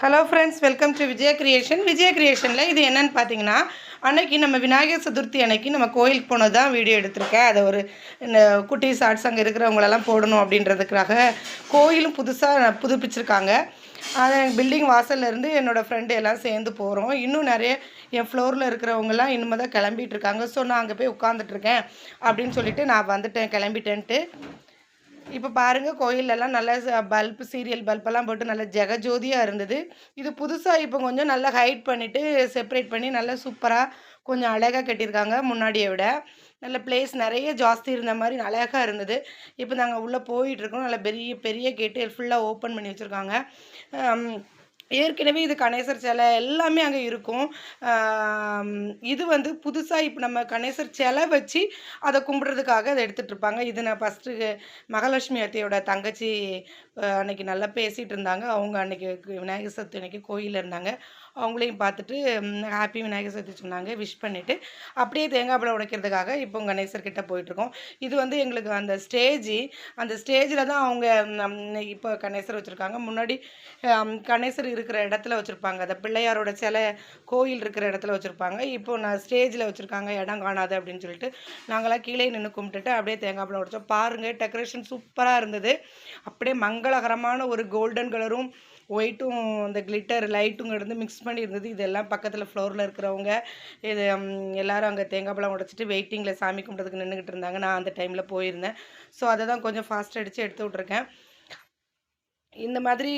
Hello friends, welcome to Vijaya creation. Vijaya கிரியேஷனில் இது என்னென்னு பார்த்தீங்கன்னா, அன்னைக்கு நம்ம விநாயகர் சதுர்த்தி அன்னைக்கு நம்ம கோயிலுக்கு போனது தான் வீடியோ எடுத்திருக்கேன். அதை ஒரு இந்த குட்டி ஷார்ட்ஸ் அங்கே இருக்கிறவங்களெல்லாம் போடணும் அப்படின்றதுக்காக கோயிலும் புதுசாக புதுப்பிச்சிருக்காங்க. அதை பில்டிங் வாசல்லேருந்து என்னோடய ஃப்ரெண்டு எல்லாம் சேர்ந்து போகிறோம். இன்னும் நிறைய என் ஃப்ளோரில் இருக்கிறவங்கலாம் இனிமேல் தான் கிளம்பிட்டு இருக்காங்க. ஸோ நான் அங்கே போய் உட்காந்துட்ருக்கேன் அப்படின்னு சொல்லிட்டு நான் வந்துட்டேன், கிளம்பிட்டேன்ட்டு. இப்போ பாருங்கள், கோயிலெல்லாம் நல்ல பல்ப், சீரியல் பல்பெல்லாம் போட்டு நல்ல ஜெகஜோதியாக இருந்தது. இது புதுசாக இப்போ கொஞ்சம் நல்லா ஹைட் பண்ணிவிட்டு செப்பரேட் பண்ணி நல்லா சூப்பராக கொஞ்சம் அழகாக கட்டியிருக்காங்க முன்னாடியை விட. நல்ல பிளேஸ் நிறைய ஜாஸ்தி இருந்த மாதிரி அழகாக இருந்தது. இப்போ நாங்கள் உள்ளே போயிட்டுருக்கோம். நல்ல பெரிய பெரிய கேட்டு ஃபுல்லாக ஓப்பன் பண்ணி வச்சுருக்காங்க. ஏற்கனவே இது கணேசர் சிலை எல்லாமே அங்கே இருக்கும். இது வந்து புதுசாக இப்போ நம்ம கணேசர் சிலை வச்சு அதை கும்பிட்றதுக்காக அதை எடுத்துகிட்ருப்பாங்க. இது நான் ஃபஸ்ட்டு மகாலட்சுமி அத்தையோட தங்கச்சி அன்னைக்கு நல்லா பேசிகிட்டு இருந்தாங்க. அவங்க அன்றைக்கி விநாயகர் சதுர்த்தி அன்றைக்கி கோயிலில் இருந்தாங்க. அவங்களையும் பார்த்துட்டு ஹாப்பி விநாயகர் சதுர்த்தி சொன்னாங்க. விஷ் பண்ணிவிட்டு அப்படியே தேங்காய் பழம் உடைக்கிறதுக்காக இப்போ கணேசர்கிட்ட போயிட்டுருக்கோம். இது வந்து எங்களுக்கு அந்த ஸ்டேஜில் தான் அவங்க இப்போ கணேசர் வச்சுருக்காங்க. முன்னாடி கணேசர் இருக்கிற இடத்துல வச்சுருப்பாங்க. அந்த பிள்ளையாரோட சிலை கோயில் இருக்கிற இடத்துல வச்சுருப்பாங்க. இப்போது நான் ஸ்டேஜில் வச்சுருக்காங்க, இடம் காணாது அப்படின்னு சொல்லிட்டு நாங்களாம் கீழே நின்று கும்பிட்டுட்டு அப்படியே தேங்காய் பழம் உடைச்சோம். பாருங்கள், டெக்கரேஷன் சூப்பராக இருந்தது. அப்படியே மங்களகரமான ஒரு கோல்டன் கலரும் ஒயிட்டும் அந்த கிளிட்டர் லைட்டும் கிடந்து மிக்ஸ் பண்ணி இருந்தது. இதெல்லாம் பக்கத்தில் ஃப்ளோரில் இருக்கிறவங்க இது எல்லோரும் அங்கே தேங்காய் பழம் உடைச்சிட்டு வெயிட்டிங்கில் சாமி கும்பிட்றதுக்கு நின்றுக்கிட்டு இருந்தாங்க. நான் அந்த டைமில் போயிருந்தேன். ஸோ அதை தான் கொஞ்சம் ஃபாஸ்ட் அடித்து எடுத்து விட்ருக்கேன். இந்த மாதிரி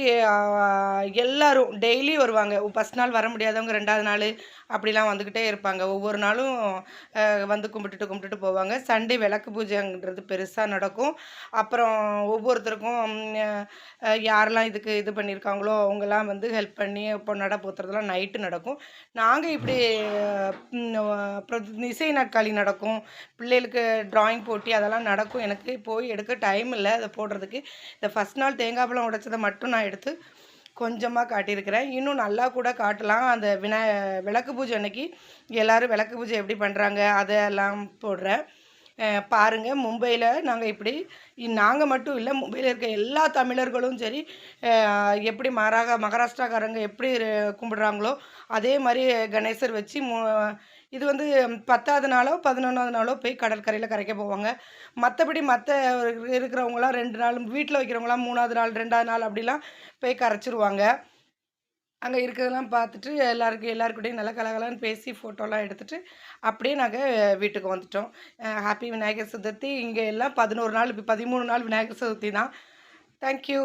எல்லோரும் டெய்லி வருவாங்க. ஃபஸ்ட் நாள் வர முடியாதவங்க 2வது நாள் அப்படிலாம் வந்துக்கிட்டே இருப்பாங்க. ஒவ்வொரு நாளும் வந்து கும்பிட்டுட்டு போவாங்க. சண்டே விளக்கு பூஜைங்கிறது பெருசாக நடக்கும். அப்புறம் ஒவ்வொருத்தருக்கும் யாரெல்லாம் இதுக்கு இது பண்ணியிருக்காங்களோ அவங்கெல்லாம் வந்து ஹெல்ப் பண்ணி இப்போ நட போத்துறதுலாம் நைட்டு நடக்கும். நாங்கள் இப்படி அப்புறம் இசை நாட்காலி நடக்கும். பிள்ளைகளுக்கு ட்ராயிங் போட்டி அதெல்லாம் நடக்கும். எனக்கு போய் எடுக்க டைம் இல்லை அதை போடுறதுக்கு. இந்த ஃபஸ்ட் நாள் தேங்காய் பழம் உடைச்சதை மட்டும் நான் எடுத்து கொஞ்சமாக காட்டியிருக்கிறேன். இன்னும் நல்லா கூட காட்டலாம். அந்த விளக்கு பூஜை அன்னைக்கு எல்லோரும் விளக்கு பூஜை எப்படி பண்ணுறாங்க அதெல்லாம் போடுறேன். பாருங்கள், மும்பையில் நாங்கள் இப்படி நாங்கள் மட்டும் இல்லை, மும்பையில் இருக்க எல்லா தமிழர்களும் சரி எப்படி மகாராஷ்டிராக்காரங்க எப்படி கும்பிட்றாங்களோ அதே மாதிரி கணேசர் வச்சு இது வந்து 10வது நாளோ 11வது நாளோ போய் கடற்கரையில் கரைக்க போவாங்க. மற்றபடி இருக்கிறவங்களாம் 2 நாள், வீட்டில் வைக்கிறவங்களாம் 3வது நாள் 2வது நாள் அப்படிலாம் போய் கரைச்சிருவாங்க. அங்கே இருக்கிறதெல்லாம் பார்த்துட்டு எல்லாருக்கூடயும் நல்லா கலகலன்னு பேசி ஃபோட்டோலாம் எடுத்துகிட்டு அப்படியே நாங்கள் வீட்டுக்கு வந்துட்டோம். ஹாப்பி விநாயகர் சதுர்த்தி. இங்கே எல்லாம் 11 நாள் 13 நாள் விநாயகர் சதுர்த்தி தான். தேங்க்யூ.